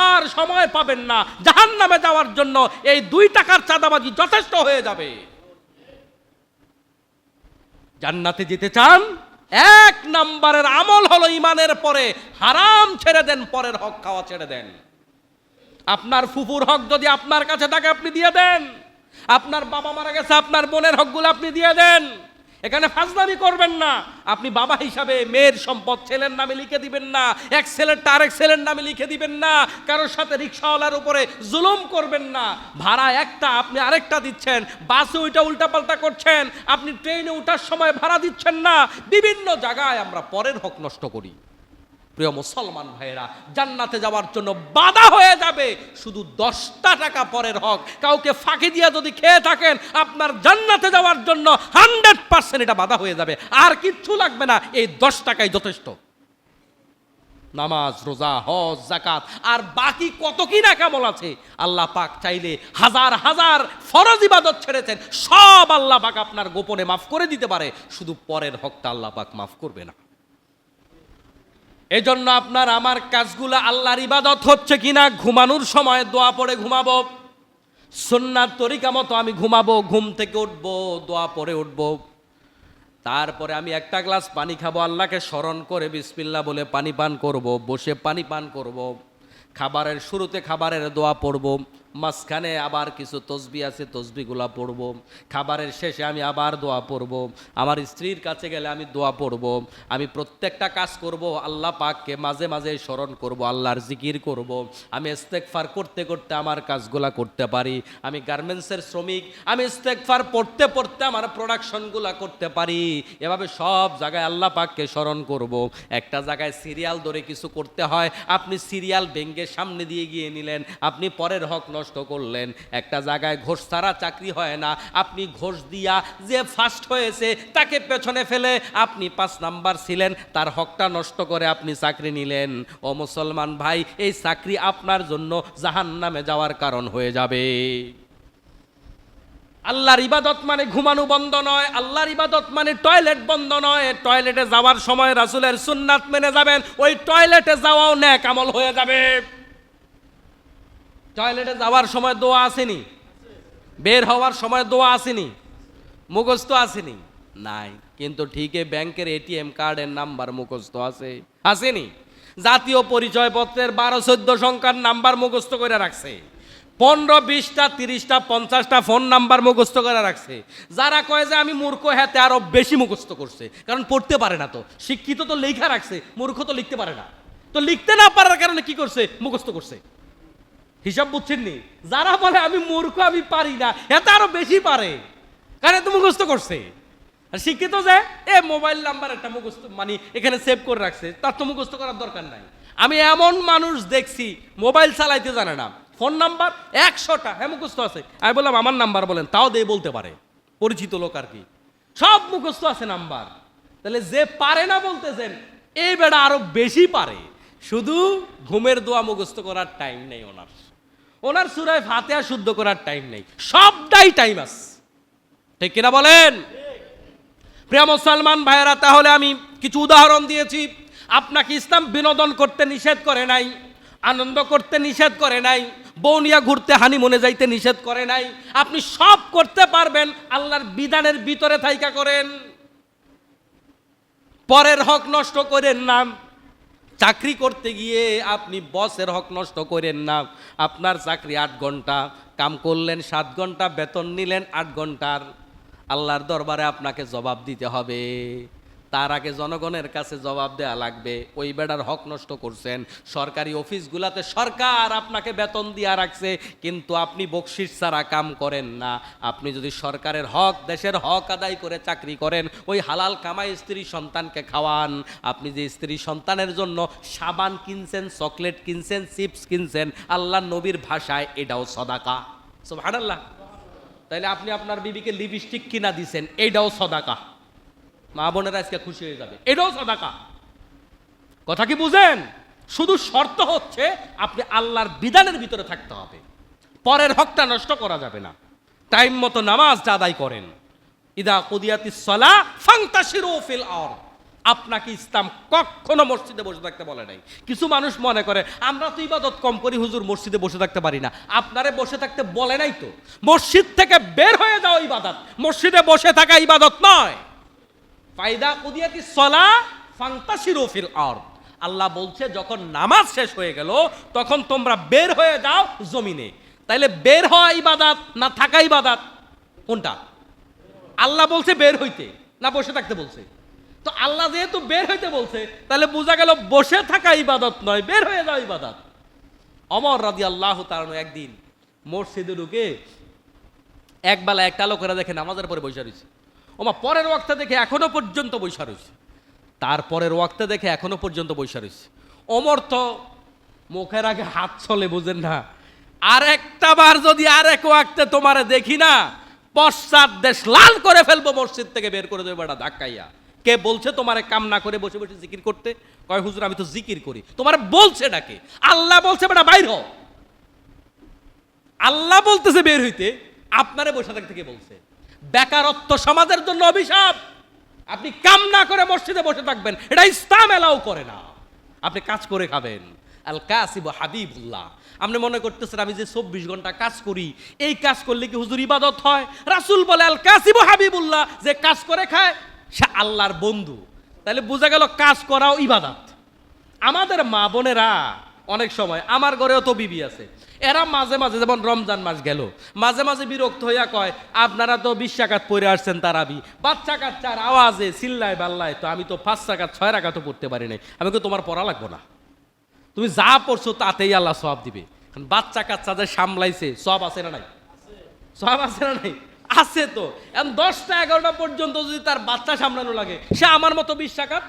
আর সময় পাবেন না। জাহান্নামে যাওয়ার জন্য এই 2 টাকার চাঁদাবাজি যথেষ্ট হয়ে যাবে। জান্নাতে যেতে চান, 1 নম্বরের আমল হলো ঈমানের পরে হারাম ছেড়ে দেন, পরের হক খাওয়া ছেড়ে দেন। আপনার ফুফুর হক যদি আপনার কাছে থাকে আপনি দিয়ে দেন, আপনার বাবা মারা গেছে আপনার বোনের হকগুলো আপনি দিয়ে দেন। এখানে ফাজলামি করবেন না। আপনি বাবা হিসাবে মেয়ের সম্পদ ছেলের নামে লিখে দিবেন না, এক ছেলেরটা আরেক ছেলের নামে লিখে দিবেন না, কারোর সাথে রিক্সাওয়ালার উপরে জুলুম করবেন না। ভাড়া একটা আপনি আরেকটা দিচ্ছেন, বাসে ওইটা উল্টাপাল্টা করছেন, আপনি ট্রেনে ওঠার সময় ভাড়া দিচ্ছেন না। বিভিন্ন জায়গায় আমরা পরের হক নষ্ট করি। প্রিয় মুসলমান ভাইয়েরা, জান্নাতে যাওয়ার জন্য বাধা হয়ে যাবে শুধু 10 টাকা পরের হক। কাউকে ফাঁকি দিয়ে যদি খেয়ে থাকেন, আপনার জান্নাতে যাওয়ার জন্য 100% এটা বাধা হয়ে যাবে, আর কিচ্ছু লাগবে না, এই 10 টাকাই যথেষ্ট। নামাজ, রোজা, হজ, যাকাত আর বাকি কত কি না কামল আছে, আল্লাহ পাক চাইলে হাজার হাজার ফরজ ইবাদত ছেড়েছেন, সব আল্লাহ পাক আপনার গোপনে মাফ করে দিতে পারে, শুধু পরের হকটা আল্লাহ পাক মাফ করবে না। এজন্য আপনার আমার কাজগুলো আল্লাহর ইবাদত হচ্ছে কিনা, ঘুমানোর সময় দোয়া পড়ে ঘুমাবো, সুন্নাত তরিকা মতো আমি ঘুমাবো, ঘুম থেকে উঠবো, দোয়া পড়ে উঠবো, তারপরে আমি একটা গ্লাস পানি খাবো, আল্লাহকে স্মরণ করে বিসমিল্লাহ বলে পানি পান করব, বসে পানি পান করব, খাবারের শুরুতে খাবারের দোয়া পড়ব, মাঝখানে আবার কিছু তসবি আছে তসবিগুলা পড়ব, খাবারের শেষে আমি আবার দোয়া পড়ব, আমার স্ত্রীর কাছে গেলে আমি দোয়া পড়ব, আমি প্রত্যেকটা কাজ করব আল্লাহ পাককে মাঝে মাঝে স্মরণ করব, আল্লাহর জিকির করব, আমি ইস্তেগফার করতে করতে আমার কাজগুলা করতে পারি, আমি গার্মেন্টসের শ্রমিক, আমি ইস্তেগফার পড়তে পড়তে আমার প্রোডাকশনগুলা করতে পারি, এভাবে সব জায়গায় আল্লাহ পাককে স্মরণ করব। একটা জায়গায় সিরিয়াল ধরে কিছু করতে হয়, আপনি সিরিয়াল ভেঙ্গে সামনে দিয়ে গিয়ে নিলেন, আপনি পরের হক নষ্ট করলেন। একটা জায়গায় ঘোষ ছাড়া চাকরি হয় না, আপনি ঘোষ দিয়া যে ফার্স্ট হয়েছে তাকে পেছনে ফেলে আপনি 5 নাম্বার ছিলেন, তার হকটা নষ্ট করে আপনি চাকরি নিলেন। ও মুসলমান ভাই, এই চাকরি আপনার জন্য জাহান্নামে যাওয়ার কারণ হয়ে যাবে। আল্লাহর ইবাদত মানে ঘুমানো বন্ধ নয়, আল্লাহর ইবাদত মানে টয়লেট বন্ধ নয়। টয়লেটে যাওয়ার সময় রাসূলের সুন্নাত মেনে যাবেন, ওই টয়লেটে যাওয়াও নেক আমল হয়ে যাবে। টয়লেটে যাওয়ার সময় দোয়া আসেনি, বের হওয়ার সময় দোয়া আসেনি, মুখস্থ আসেনি নাই, কিন্তু ঠিকই ব্যাংকের এটিএম কার্ডের নাম্বার মুখস্থ আছে, আসেনি? জাতীয় পরিচয়পত্রের 12-14 সংখ্যার নাম্বার মুখস্থ করে রাখছে, 15-20টা 30টা 50টা ফোন নাম্বার মুখস্থ করে রাখছে। যারা কয় যে আমি মূর্খ, হাতে আরো বেশি মুখস্থ করছে, কারণ পড়তে পারে না। তো শিক্ষিত তো লেখা রাখছে, মূর্খ তো লিখতে পারে না, তো লিখতে না পারার কারণে কি করছে, মুখস্থ করছে। হিসাব বুঝছেন নি? যারা বলে আমি মূর্খ, আমি পারি না, এত আরো বেশি পারে, কারণ এত মুখস্থ করছে। আর শিক্ষিত যে মোবাইল নাম্বার একটা মুখস্থ মানে এখানে সেভ করে রাখছে, তার তো মুখস্থ করার দরকার নাই। আমি এমন মানুষ দেখছি মোবাইল চালাইতে জানে না, ফোন নাম্বার 100টা হ্যাঁ মুখস্থ আছে। আমি বললাম আমার নাম্বার বলেন, তাও দিয়ে বলতে পারে, পরিচিত লোক আর কি, সব মুখস্থ আছে নাম্বার। তাহলে যে পারে না বলতেছেন, এই বেড়া আরো বেশি পারে, শুধু ঘুমের দোয়া মুখস্থ করার টাইম নেই ওনার সূরা ফাতিহা শুদ্ধ করার টাইম নেই, সবটাই টাইম আছে, ঠিক কিনা বলেন? প্রিয় মুসলমান ভাইয়েরা, তাহলে আমি কিছু উদাহরণ দিয়েছি। আপনাকে ইসলাম বিনোদন করতে নিষেধ করে নাই, আনন্দ করতে নিষেধ করে নাই, বউনিয়া ঘুরতে হানিমুনে যাইতে নিষেধ করে নাই, আপনি সব করতে পারবেন, আল্লাহর বিধানের ভিতরে থাইকা করেন। পরের হক নষ্ট করেন না, চাকরি করতে গিয়ে আপনি বসের হক নষ্ট করেন না। আপনার চাকরি 8 ঘন্টা, কাম করলেন 7 ঘন্টা, বেতন নিলেন 8 ঘন্টার, আল্লাহর দরবারে আপনাকে জবাব দিতে হবে। তার আগে জনগণের কাছে জবাব দেয়া লাগবে, ওই বেড়ার হক নষ্ট করছেন। সরকারি অফিসগুলাতে সরকার আপনাকে বেতন দিয়া রাখছে, কিন্তু আপনি বকশিস ছাড়া কাম করেন না। আপনি যদি সরকারের হক, দেশের হক আদায় করে চাকরি করেন, ওই হালাল কামাই স্ত্রী সন্তানকে খাওয়ান। আপনি যে স্ত্রী সন্তানের জন্য সাবান কিনছেন, চকলেট কিনছেন, চিপস কিনছেন, আল্লাহ নবীর ভাষায় এটাও সদাকা। সুবহানাল্লাহ। তাইলে আপনি আপনার বিবিকে লিপস্টিক কিনা দিছেন, এইটাও সদাকা। মা বোনেরা আজকে খুশি হয়ে যাবে, এটাও সাদাকা। কথা কি বুঝেন? শুধু শর্ত হচ্ছে আপনি আল্লাহর বিধানের ভিতরে থাকতে হবে, পরের হকটা নষ্ট করা যাবে না। টাইম মতো নামাজ আদায় করেন। ইদা কুদিয়াতিস সালাহ ফান্তাশিরু ফিল আরদ। আপনাকে ইসলাম কখনো মসজিদে বসে থাকতে বলে নাই। কিছু মানুষ মনে করে আমরা তো ইবাদত কম করি হুজুর, মসজিদে বসে থাকতে পারি না। আপনারে বসে থাকতে বলে নাই তো, মসজিদ থেকে বের হয়ে যাও ইবাদত, মসজিদে বসে থাকা ইবাদত নয়। ফাইদা কুদিয়াতিস সালাহ ফান্তাশিরু ফিল আরদ। আল্লাহ বলছে যখন নামাজ শেষ হয়ে গেল তখন তোমরা বের হয়ে যাও জমিনে। তাইলে বের হওয়া ইবাদত না থাকা ইবাদত, কোনটা? আল্লাহ বলছে বের হইতে, না বসে থাকতে বলছে? তো আল্লাহ যেহেতু বের হইতে বলছে, তাহলে বোঝা গেল বসে থাকা ইবাদত নয়, বের হয়ে যাওয়া ইবাদত। ওমর রাদিয়াল্লাহু তাআলা একদিন মসজিদে ঢুকে একবেলা একটা লোকেরা দেখে নামাজের পরে বসে রয়েছে। ওমা পরের ওয়াক্তে দেখে এখনো পর্যন্ত বসে রয়েছে, তারপরের ওয়াক্তে দেখে এখনো পর্যন্ত বসে রয়েছে। ওমর তো মুখের আগে হাত চলে, বুঝেন না? আর একটা বার যদি আর এক ওয়াক্তে তোমারে দেখি না, পশ্চাৎ দেশ লাল করে ফেলবো, মসজিদ থেকে বের করে দেবো বেটা ধাক্কাইয়া। কে বলছে তোমারে কাম না করে বসে বসে জিকির করতে? কয় হুজুর আমি তো জিকির করি। তোমার বলছে নাকি? আল্লাহ বলছে বেটা বাইর হও। আল্লাহ বলতেছে বের হইতে, আপনারে বসে থাকতে কে বলছে? বেকারত্ব সমাজের জন্য অভিশাপ। আপনি কাম না করে মসজিদে বসে থাকবেন, এটা ইসলাম এলাও করে না। আপনি কাজ করে খাবেন। আল কাসিবু হাবিবুল্লাহ। আপনি মনে করতেছেন আমি যে 24 ঘন্টা কাজ করি, এই কাজ করলে কি হুজুর ইবাদত হয়? রাসূল বলে আল কাসিবু হাবিবুল্লাহ, যে কাজ করে খায় সে আল্লাহর বন্ধু। তাহলে বোঝা গেল কাজ করাও ইবাদত। আমাদের মা বোনেরা অনেক সময়, আমার ঘরেও তো বিবি আছে, এরা মাঝে মাঝে, যেমন রমজান মাস গেল, মাঝে মাঝে বিরক্ত হইয়া কয় আপনারা তো 20 রাকাত পড়ে আসছেন তারাবি, বাচ্চা কাচ্চার আওয়াজে চিল্লায় বাল্লায়, তো আমি তো 5 রাকাত 6 রাকাতও পড়তে পারি নাই। আমি তো তোমার পড়া লাগবো না, তুমি যা পড়ছো তাতেই আল্লাহ সওয়াব দিবে। বাচ্চা কাচ্চা যে সামলাইছে সওয়াব আছে না নাই? সওয়াব আছে না নাই? আছে তো। এখন 10টা 11টা পর্যন্ত যদি তার বাচ্চা সামলানো লাগে, সে আমার মতো 20 রাকাত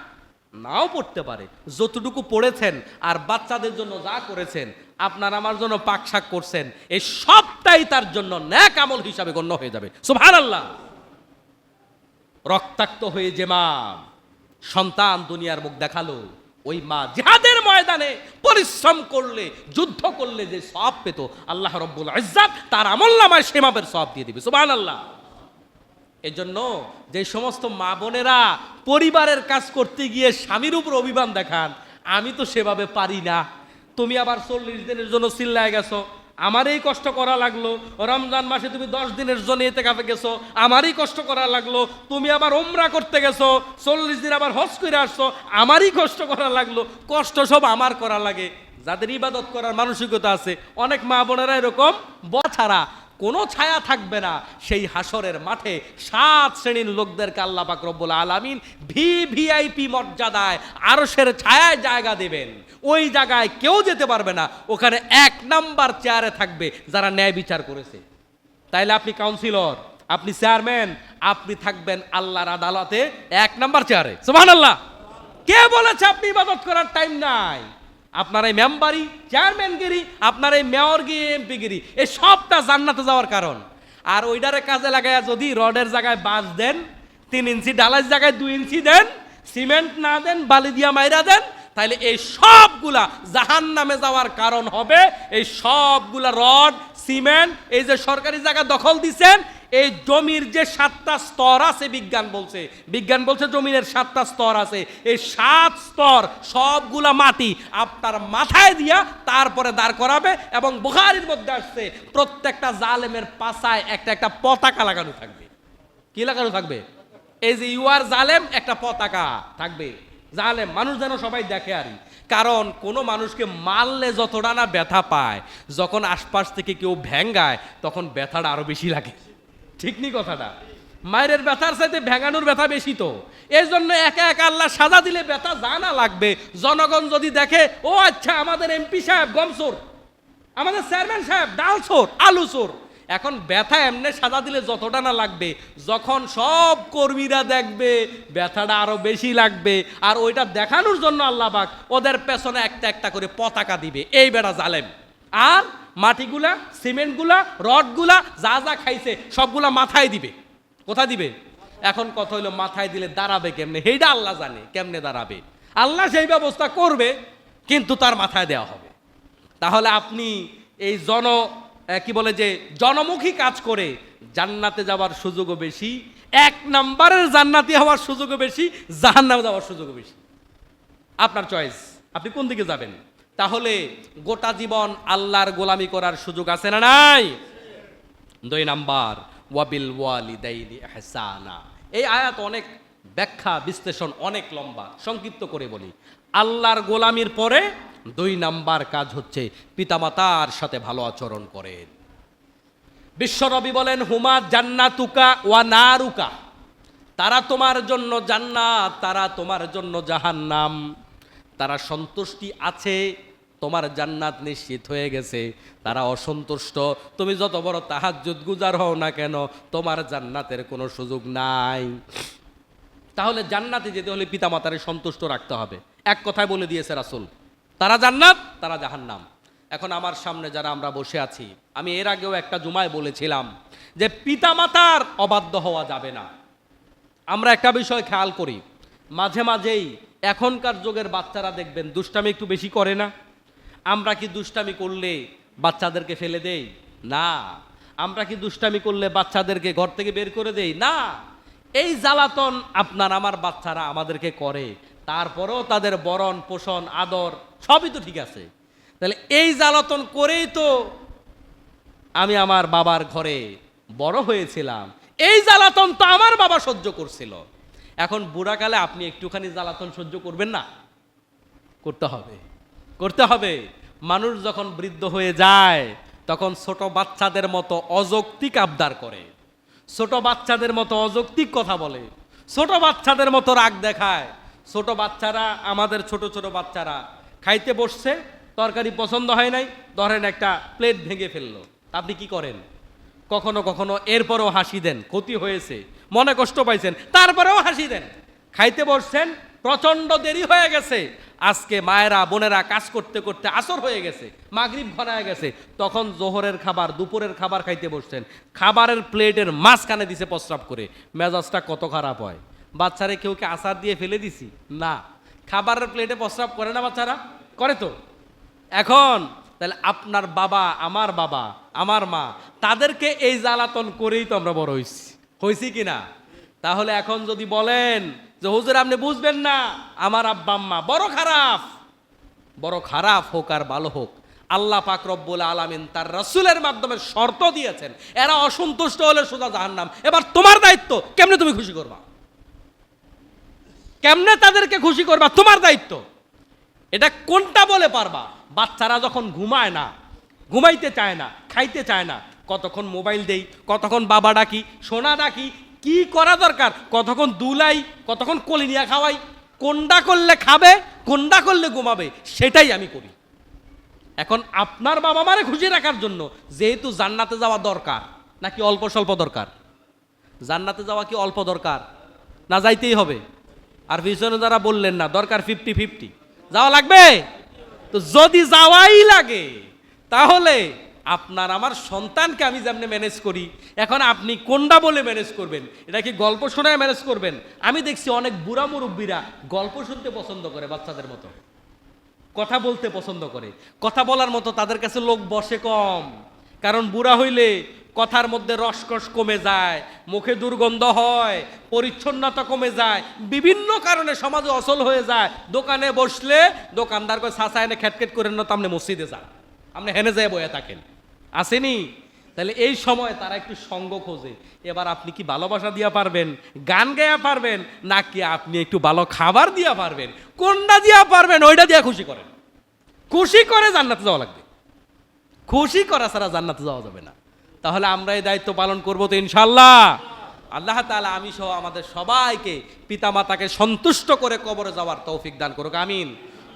নাও পড়তে পারে। যতটুকু পড়েছেন আর বাচ্চাদের জন্য যা করেছেন, আপনার আমার জন্য পাক শাক করছেন, এই সবটাই তার জন্য নেক আমল হিসাবে গণ্য হয়ে যাবে। সুবহানাল্লাহ। রক্তাক্ত হয়ে যে মা সন্তান দুনিয়ার মুখ দেখালো, ওই মা জিহাদের ময়দানে পরিশ্রম করলে, যুদ্ধ করলে যে সওয়াব পেত, আল্লাহ রাব্বুল ইজ্জত তার আমলনামায় সে মাপের সওয়াব দিয়ে দিবে। সুবহানাল্লাহ। এজন্য যে সমস্ত মা বোনেরা পরিবারের কাজ করতে গিয়ে স্বামীর উপর অভিমান দেখান, আমি তো সেভাবে পারি না, তুমি আবার 40 দিনের জন্য চিল্লায় গেছো, আমারই কষ্ট করা লাগলো, রমজান মাসে তুমি 10 দিনের জন্য ইতিকাফে গেছো, আমারই কষ্ট করা লাগলো, তুমি আবার উমরা করতে গেছো, 40 দিন আবার হজ করে আসছো, আমারই কষ্ট করা লাগলো, কষ্ট সব আমার করা লাগে। যাদের ইবাদত করার মানসিকতা আছে, অনেক মা বোনেরা এরকম ছাড়া কোনো ছায়া থাকবে না সেই হাসরের মাঠে। 7 শ্রেণীর লোকদেরকে আল্লাহ পাক রব্বুল আলামিন ভিভিআইপি মর্যাদায় আরশের ছায়ায় জায়গা দেবেন। ওই জায়গায় কেউ যেতে পারবে না, ওখানে 1 নাম্বার চেয়ারে থাকবে যারা ন্যায় বিচার করেছে। তাইলে আপনি কাউন্সিলর, আপনি চেয়ারম্যান, আপনি থাকবেন আল্লাহর আদালতে 1 নাম্বার চেয়ারে। সুবহানাল্লাহ। কে বলেছে আপনি ইবাদত করার টাইম নাই? আপনার এই মেম্বারি, চেয়ারম্যানগিরি, আপনার এই মেয়রগিরি, এমপিগিরি, এই সবটা জান্নাতে যাওয়ার কারণ। আর ওইটারে কাজে লাগায় যদি রডের জায়গায় বাঁশ দেন, 3 ইঞ্চি, ঢালাইয়ের জায়গায় 2 ইঞ্চি দেন, সিমেন্ট না দেন, বালি দিয়া মাইরা দেন, তাহলে এই সবগুলা জাহান্নামে যাওয়ার কারণ হবে। এই সবগুলা রড, সিমেন্ট, এই যে সরকারি জায়গা দখল দিছেন, এই জমির যে 7টা স্তর আছে, বিজ্ঞান বলছে জমিনের 7টা স্তর আছে, এই 7 স্তর সবগুলা মাটি আপনার মাথায় দিয়া তারপরে দাঁড় করাবে। এবং বুখারীর মধ্যে আসছে প্রত্যেকটা জালেমের পাছায় একটা একটা পতাকা লাগানো থাকবে। কি লাগানো থাকবে? এই যে ইউ আর জালেম, একটা পতাকা থাকবে। জালেম মানুষ যেন সবাই দেখে। আরই কারণ কোনো মানুষকে মারলে যতটা না ব্যথা পায়, যখন আশপাশ থেকে কেউ ভেঙ্গায় তখন ব্যথাটা আরো বেশি লাগে। ঠিক নি কথাটা? মায়ের ব্যথার চাইতে ভেঙানোর ব্যথা বেশি। তো এই জন্য একা একা আল্লাহ সাজা দিলে ব্যথা জানা লাগবে। জনগণ যদি দেখে, ও আচ্ছা আমাদের এমপি সাহেব গমচোর, আমাদের চেয়ারম্যান সাহেব ডাল চোর, আলু চোর, এখন ব্যথা এমনি সাজা দিলে যতটা না লাগবে, যখন সব কর্মীরা দেখবে ব্যথাটা আরো বেশি লাগবে। আর ওইটা দেখানোর জন্য আল্লাহ পাক ওদের পেছনে একটা একটা করে পতাকা দিবে, এই বেটা জালেম। আর মাটিগুলা, সিমেন্টগুলা, রডগুলা যা যা খাইছে সবগুলা মাথায় দিবে। কোথায় দিবে? এখন কথা হইলো মাথায় দিলে দাঁড়াবে কেমনে, সেইটা আল্লাহ জানে কেমনে দাঁড়াবে। আল্লাহ সেই ব্যবস্থা করবে, কিন্তু তার মাথায় দেওয়া হবে। তাহলে আপনি এই জনমুখী কাজ করে জান্নাতে যাওয়ার সুযোগও বেশি, 1 নাম্বারের জান্নাতি হওয়ার সুযোগও বেশি, জাহান্নামে যাওয়ার সুযোগও বেশি। আপনার চয়েস, আপনি কোন দিকে যাবেন। তাহলে গোটা জীবন আল্লাহর গোলামি করার সুযোগ আছে না নাই? 2 নাম্বার, ওয়াবিল ওয়ালিদাইনি ইহসানা। এই আয়াত অনেক ব্যাখ্যা বিশ্লেষণ অনেক লম্বা, সংক্ষিপ্ত করে বলি। আল্লাহর গোলামির পরে 2 নাম্বার কাজ হচ্ছে পিতামাতার সাথে ভালো আচরণ করেন। বিশ্বনবী বলেন, হুমা জান্নাতুকা ওয়া নারুকা, তারা তোমার জন্য জান্নাত, তারা তোমার জন্য জাহান্নাম। তারা সন্তুষ্টি আছে, তোমার জান্নাত নিশ্চিত হয়ে গেছে। তারা অসন্তুষ্ট, তুমি যত বড় তাহাজ্জুদ গুজার হও না কেন, তোমার জান্নাতের কোনো সুযোগ নাই। তাহলে জান্নাতে যেতে হলে পিতামাতারে সন্তুষ্ট রাখতে হবে। এক কথায় বলে দিয়েছে রাসূল, তারা জান্নাত, তারা জাহান্নাম। এখন আমার সামনে যারা আমরা বসে আছি, আমি এর আগেও একটা জুমায় বলেছিলাম যে পিতামাতার অবাধ্য হওয়া যাবে না। আমরা একটা বিষয় খেয়াল করি, মাঝে মাঝেই এখনকার যুগের বাচ্চারা দেখবেন দুষ্টামি একটু বেশি করে না? আমরা কি দুষ্টামি করলে বাচ্চাদেরকে ফেলে দেই? না। আমরা কি দুষ্টামি করলে বাচ্চাদেরকে ঘর থেকে বের করে দেই? না। এই জ্বালাতন আপনার আমার বাচ্চারা আমাদেরকে করে, তারপরেও তাদের বরণ পোষণ আদর সবই তো ঠিক আছে। তাহলে এই জ্বালাতন করেই তো আমি আমার বাবার ঘরে বড় হয়েছিলাম। এই জ্বালাতন তো আমার বাবা সহ্য করছিল। এখন বুড়াকালে আপনি একটুখানি জ্বালাতন সহ্য করবেন না? করতে হবে, করতে হবে। মানুষ যখন বৃদ্ধ হয়ে যায় তখন ছোট বাচ্চাদের মতো অযৌক্তিক আবদার করে, ছোট বাচ্চাদের মতো অযৌক্তিক কথা বলে, ছোট বাচ্চাদের মতো রাগ দেখায়। ছোট বাচ্চারা, আমাদের ছোট ছোট বাচ্চারা খাইতে বসছে, তরকারি পছন্দ হয় নাই, ধরেন একটা প্লেট ভেঙে ফেললো, আপনি কি করেন? কখনো কখনো এরপরেও হাসি দেন, ক্ষতি হয়েছে, মনে কষ্ট পাইছেন, তারপরেও হাসি দেন। খাইতে বসছেন, প্রচণ্ড দেরি হয়ে গেছে, আজকে মায়েরা বোনেরা কাজ করতে করতে আসর হয়ে গেছে, মাগরিব ঘনায় গেছে, তখন জোহরের খাবার দুপুরের খাবার খাইতে বসছেন, খাবারের প্লেটের মাঝখানে দিছে প্রস্রাব করে, মেজাজটা কত খারাপ হয়। বাচ্চারে কেউ কি আচার দিয়ে ফেলে দিছি? না। খাবারের প্লেটে প্রস্রাব করে না বাচ্চারা? করে তো। এখন তাহলে আপনার বাবা, আমার মা, তাদেরকে এই জ্বালাতন করেই তো আমরা বড় হয়েছি কি না? তাহলে এখন যদি বলেন যে হুজুর আপনি বুঝবেন না, আমার আব্বা আম্মা বড় খারাপ হোক আর ভালো হোক, আল্লাহ পাক রব্বুল আলামিন তার রাসূলের মাধ্যমে শর্ত দিয়েছেন, এরা অসন্তুষ্ট হলে সোজা জাহান্নাম। এবার তোমার দায়িত্ব, কেমনে তুমি খুশি করবা, কেমনে তাদেরকে খুশি করবা, তোমার দায়িত্ব। এটা কোনটা বলে পারবা? বাচ্চারা যখন ঘুমায় না, ঘুমাইতে চায় না, খাইতে চায় না, কতক্ষণ মোবাইল দেই, কতক্ষণ বাবা ডাকি, সোনা ডাকি, কি করা দরকার, কতক্ষণ দুলাই, কতক্ষণ কলিনিয়া খাওয়াই, কোনটা করলে খাবে, কোনটা করলে ঘুমাবে, সেটাই আমি করি। এখন আপনার বাবা মারে খুশি রাখার জন্য যেহেতু জান্নাতে যাওয়া দরকার, নাকি অল্প স্বল্প দরকার? জান্নাতে যাওয়া কি অল্প দরকার, না যাইতেই হবে? আর পিছনে যারা বললেন না দরকার 50-50, যাওয়া লাগবে তো। যদি যাওয়াই লাগে তাহলে আপনার আমার সন্তানকে আমি যেমনি ম্যানেজ করি, এখন আপনি কোনটা বলে ম্যানেজ করবেন? এটা কি গল্প শোনায় ম্যানেজ করবেন? আমি দেখছি অনেক বুড়া মুরব্বীরা গল্প শুনতে পছন্দ করে, বাচ্চাদের মতো কথা বলতে পছন্দ করে। কথা বলার মতো তাদের কাছে লোক বসে কম, কারণ বুড়া হইলে কথার মধ্যে রসকস কমে যায়, মুখে দুর্গন্ধ হয়, পরিচ্ছন্নতা কমে যায়, বিভিন্ন কারণে সমাজে অচল হয়ে যায়। দোকানে বসলে দোকানদার কয় ছাঁচা এনে খ্যাটখ্যাট করেন না তো আপনি মসজিদে যান, আপনি হেনে যেয়ে বয়ে থাকেন, আসেনি? তাহলে এই সময় তারা একটু সঙ্গ খোঁজে। এবার আপনি কি ভালোবাসা দিয়া পারবেন, গান গায়া পারবেন, নাকি আপনি একটু ভালো খাবার দিয়া পারবেন? কোনটা দিয়া পারবেন ওইটা দিয়া খুশি করেন। খুশি করে জান্নাতে যাওয়া লাগবে, খুশি করা ছাড়া জান্নাতে যাওয়া যাবে না। তাহলে আমরা এই দায়িত্ব পালন করবো তো ইনশাল্লাহ। আল্লাহ তাআলা আমি সহ আমাদের সবাইকে পিতামাতাকে সন্তুষ্ট করে কবরে যাওয়ার তৌফিক দান করুক, আমিন।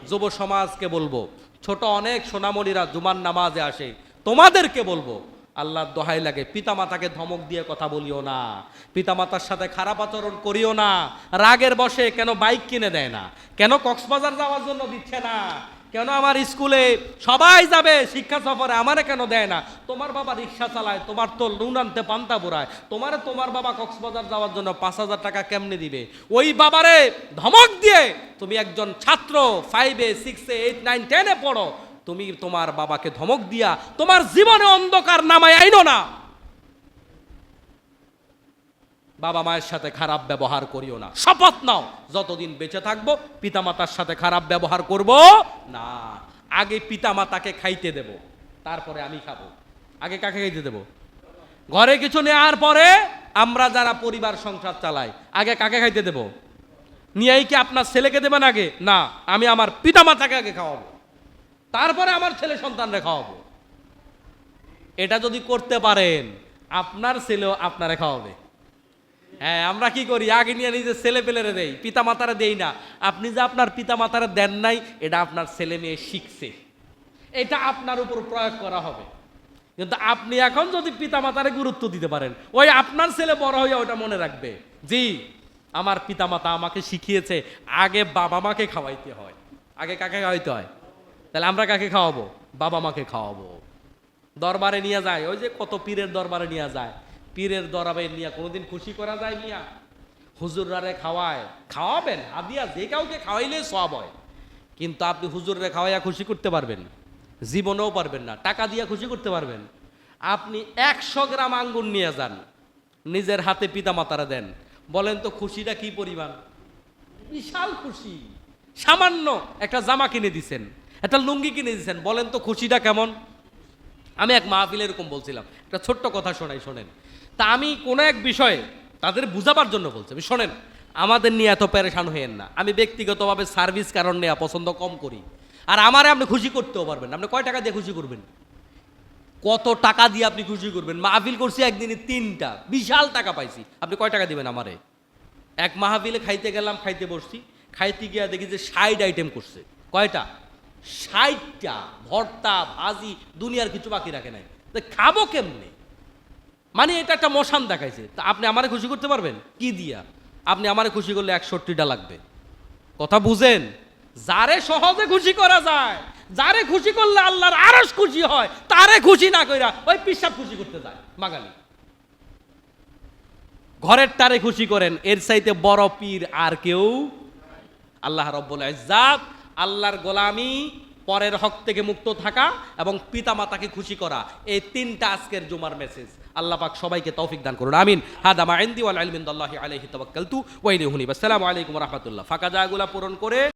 যুব সমাজকে বলবো, ছোট অনেক সোনামণিরা জুমার নামাজে আসে, তোমাদেরকে বলবো আল্লাহর দোহাই লাগে, পিতামাতাকে ধমক দিয়ে কথা বলিও না, পিতামাতার সাথে খারাপ আচরণ করিও না। রাগের বশে কেন বাইক কিনে দেয় না, কেন কক্সবাজার যাওয়ার জন্য দিচ্ছে না, কেন আমার স্কুলে সবাই যাবে শিক্ষা সফরে আমারে কেন দেয় না, তোমার বাবা রিক্সা চালায়, তোমার তো নুন আনতে পান্তা বুড়ায়, তোমার বাবা কক্সবাজার যাওয়ার জন্য 5,000 টাকা কেমনে দিবে? ওই বাবারে ধমক দিয়ে তুমি একজন ছাত্র 5-এ 6-এ 8, 9, 10-এ পড়ো, তুমি তোমার বাবাকে ধমক দিয়া তোমার জীবনে অন্ধকার নামায় আইনো না। বাবা মায়ের সাথে খারাপ ব্যবহার করিও না, শপথ নাও যতদিন বেঁচে থাকবো পিতামাতার সাথে খারাপ ব্যবহার করব না। আগে পিতামাতাকে খাইতে দেব, তারপরে আমি খাবো। আগে কাকে খাইতে দেব? ঘরে কিছু নেওয়ার পরে আমরা যারা পরিবার সংসার চালাই, আগে কাকে খাইতে দেব? নিয়েই কি আপনার ছেলেকে দেবেন আগে? না, আমি আমার পিতামাতাকে আগে খাওয়াবো, তারপরে আমার ছেলে সন্তানরে খাওয়াবো। এটা যদি করতে পারেন আপনার ছেলেও আপনারে খাওয়াবে। হ্যাঁ, আমরা কি করি? আগে নিয়ে নিজের ছেলে পেলেরে দেই, পিতা মাতারা দেই না। আপনি যে আপনার পিতা মাতারা দেন নাই, এটা আপনার ছেলে মেয়ে শিখছে, এটা আপনার উপর প্রয়োগ করা হবে। কিন্তু আপনি এখন যদি পিতা মাতারে গুরুত্ব দিতে পারেন, ওই আপনার ছেলে বড় হয়ে ওটা মনে রাখবে, জি আমার পিতা মাতা আমাকে শিখিয়েছে আগে বাবা মাকে খাওয়াইতে হয়। আগে কাকে খাওয়াইতে হয়? তাহলে আমরা কাকে খাওয়াবো? বাবা মাকে খাওয়াবো। দরবারে নিয়ে যায়, ওই যে কত পীরের দরবারে নিয়ে যায়, পীরের দরবারে নিয়ে কোনোদিন খুশি করা যায় মিয়া? হুজুররারে খাওয়াবেন, হাদিয়া যে কাউকে খাওয়াইলে সওয়াব হয়, কিন্তু আপনি হুজুররে খাওয়াইয়া খুশি করতে পারবেন? জীবনেও পারবেন না। টাকা দিয়া খুশি করতে পারবেন? আপনি 100 গ্রাম আঙ্গুর নিয়ে যান, নিজের হাতে পিতা মাতারা দেন, বলেন তো খুশিটা কি পরিমাণ? বিশাল খুশি। সামান্য একটা জামা কিনে দিছেন, একটা লুঙ্গি কিনে দিছেন, বলেন তো খুশিটা কেমন? আমি এক মাহফিলে এরকম বলছিলাম, একটা ছোট্ট কথা শোনেন। তা আমি কোনো এক বিষয়ে তাদের বুঝাবার জন্য বলছি, আমি শোনেন, আমাদের নিয়ে এত পেরেশান হইয়েন না। আমি ব্যক্তিগতভাবে সার্ভিস কারণ নেওয়া পছন্দ কম করি। আর আমারে আপনি খুশি করতেও পারবেন না। আপনি কয় টাকা দিয়ে খুশি করবেন? কত টাকা দিয়ে আপনি খুশি করবেন? মাহফিল করছি একদিনে 3টা, বিশাল টাকা পাইছি। আপনি কয় টাকা দিবেন আমারে? এক মাহফিলে খাইতে গেলাম, খাইতে বসছি, খাইতে গিয়া দেখি যে 60 আইটেম করছে। কয়টা? 60টা। ভর্তা, ভাজি, দুনিয়ার কিছু বাকি রাখে নাই। তো খাবো কেমনে? মানে এটা একটা মশান দেখাইছে। তা আপনি আমারে খুশি করতে পারবেন কি দিয়া? আপনি আমারে খুশি করলে 61টা লাগবে। কথা বুঝেন? যারে সহজে খুশি করা যায়, যারে খুশি করলে আল্লাহর আরশ খুশি হয়, তারে খুশি না কইরা ওই পিশাব খুশি করতে যায় বাঙালি। ঘরের তারে খুশি করেন, এর চাইতে বড় পীর আর কেউ? আল্লাহ রব্বুল ইজ্জাত, আল্লাহর গোলামি, পরের হক থেকে মুক্ত থাকা এবং পিতা মাতাকে খুশি করা, এই 3টা আজকের জুমার মেসেজ। আল্লাহ পাক সবাইকে তৌফিক দান করুন, আমিন। হাদা মা ইনদি ওয়াল ইলমু ইনদাল্লাহি আলাইহি তাওয়াক্কালতু ওয়া ইলাইহি উনীব। আসসালামু আলাইকুম ওয়া রাহমাতুল্লাহ। ফাঁকা জায়গাগুলো পূরণ করে